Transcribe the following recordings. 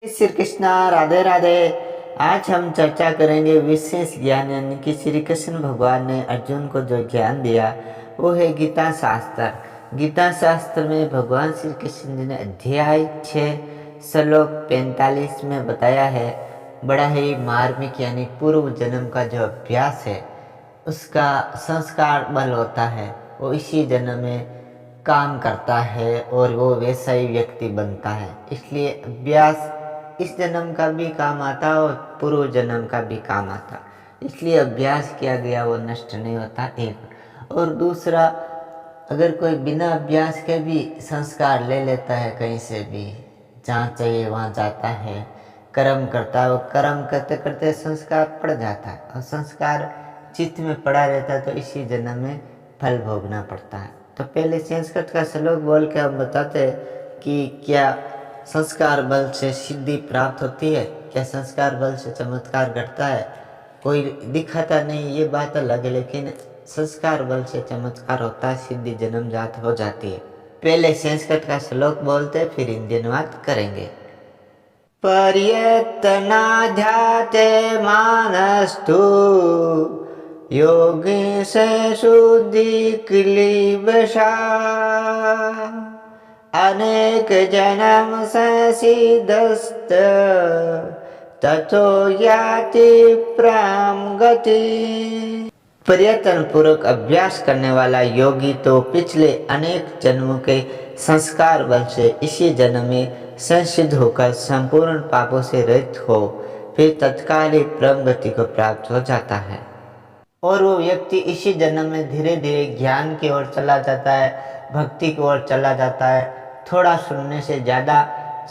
श्री कृष्णा, राधे राधे। आज हम चर्चा करेंगे विशेष ज्ञान, यानी कि श्री कृष्ण भगवान ने अर्जुन को जो ज्ञान दिया वो है गीता शास्त्र। गीता शास्त्र में भगवान श्री कृष्ण जी ने अध्याय 6 श्लोक 45 में बताया है, बड़ा ही मार्मिक, यानी पूर्व जन्म का जो अभ्यास है उसका संस्कार बल होता है, वो इसी जन्म में काम करता है और वो वैसा ही व्यक्ति बनता है। इसलिए अभ्यास इस जन्म का भी काम आता और पूर्व जन्म का भी काम आता, इसलिए अभ्यास किया गया वो नष्ट नहीं होता, एक। और दूसरा, अगर कोई बिना अभ्यास के भी संस्कार ले लेता है, कहीं से भी जहाँ चाहिए वहाँ जाता है, कर्म करता है, वो कर्म करते करते संस्कार पड़ जाता है और संस्कार चित्त में पड़ा रहता है, तो इसी जन्म में फल भोगना पड़ता है। तो पहले संस्कृत का श्लोक बोल के हम बताते हैं कि क्या संस्कार बल से सिद्धि प्राप्त होती है, क्या संस्कार बल से चमत्कार घटता है। कोई दिखाता नहीं, ये बात अलग है, लेकिन संस्कार बल से चमत्कार होता है, सिद्धि जन्मजात हो जाती है। पहले संस्कृत का श्लोक बोलते फिर हिंदी अनुवाद करेंगे। पर्यतनाध्याते मानस्तु योगी से शुद्धि क्लीबशा अनेक जन्म संसिदस्त ततो याति प्राम गति। प्रयत्न पूर्वक अभ्यास करने वाला योगी तो पिछले अनेक जन्मों के संस्कार बल से इसी जन्म में संसिद्ध होकर संपूर्ण पापों से रहित हो फिर तत्काल ही परम गति को प्राप्त हो जाता है। और वो व्यक्ति इसी जन्म में धीरे धीरे ज्ञान की ओर चला जाता है, भक्ति की ओर चला जाता है, थोड़ा सुनने से ज़्यादा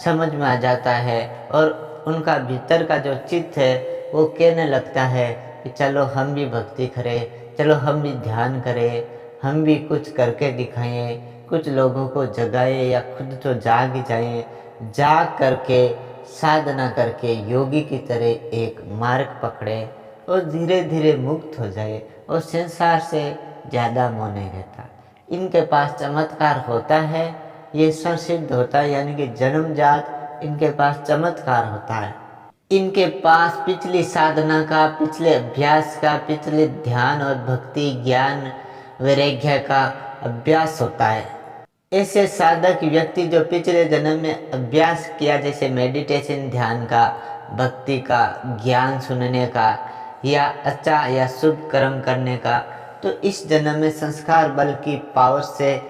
समझ में आ जाता है और उनका भीतर का जो चित्त है वो कहने लगता है कि चलो हम भी भक्ति करें, चलो हम भी ध्यान करें, हम भी कुछ करके दिखाएं, कुछ लोगों को जगाएं या खुद तो जाग जाएं, जाग करके साधना करके योगी की तरह एक मार्ग पकड़े और धीरे धीरे मुक्त हो जाए और संसार से ज़्यादा मोह नहीं रहता। इनके पास चमत्कार होता है, ये संसिद्ध होता है, यानी कि जन्मजात इनके पास चमत्कार होता है। इनके पास पिछली साधना का, पिछले अभ्यास का, पिछले ध्यान और भक्ति ज्ञान वैराग्य का अभ्यास होता है। ऐसे साधक व्यक्ति जो पिछले जन्म में अभ्यास किया, जैसे मेडिटेशन, ध्यान का, भक्ति का, ज्ञान सुनने का या अच्छा या शुभ कर्म करने का, तो इस जन्म में संस्कार बल की पावर से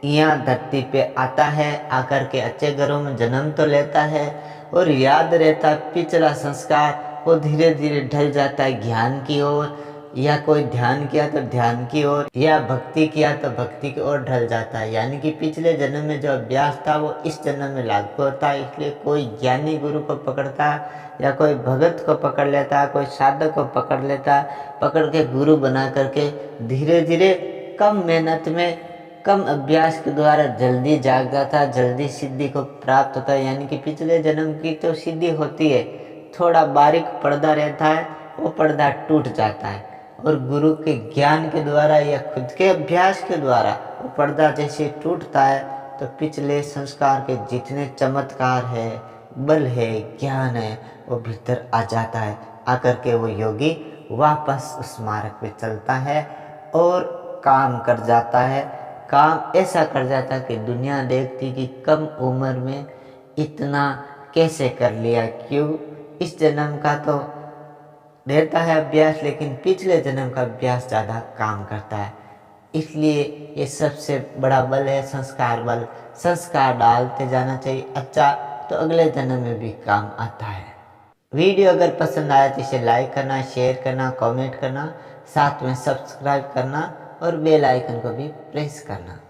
यहाँ धरती पे आता है, आकर के अच्छे घरों में जन्म तो लेता है और याद रहता पिछला संस्कार, वो धीरे धीरे ढल जाता है ज्ञान की ओर, या कोई ध्यान किया तो ध्यान की ओर, या भक्ति किया तो भक्ति की ओर ढल जाता है। यानी कि पिछले जन्म में जो अभ्यास था वो इस जन्म में लागू होता है। इसलिए कोई ज्ञानी गुरु को पकड़ता या कोई भगत को पकड़ लेता, कोई साधक को पकड़ लेता, पकड़ के गुरु बना करके धीरे धीरे कम मेहनत में, कम अभ्यास के द्वारा जल्दी जाग जाता, जल्दी सिद्धि को प्राप्त होता है। यानी कि पिछले जन्म की तो सिद्धि होती है, थोड़ा बारीक पर्दा रहता है, वो पर्दा टूट जाता है और गुरु के ज्ञान के द्वारा या खुद के अभ्यास के द्वारा वो पर्दा जैसे टूटता है, तो पिछले संस्कार के जितने चमत्कार है, बल है, ज्ञान है, वो भीतर आ जाता है। आकर के वो योगी वापस उस मार्ग पे चलता है और काम कर जाता है। काम ऐसा कर जाता कि दुनिया देखती कि कम उम्र में इतना कैसे कर लिया, क्यों? इस जन्म का तो रहता है अभ्यास, लेकिन पिछले जन्म का अभ्यास ज़्यादा काम करता है। इसलिए ये सबसे बड़ा बल है संस्कार बल। संस्कार डालते जाना चाहिए, अच्छा तो अगले जन्म में भी काम आता है। वीडियो अगर पसंद आया तो इसे लाइक करना, शेयर करना, कमेंट करना, साथ में सब्सक्राइब करना और बेल आइकन को भी प्रेस करना।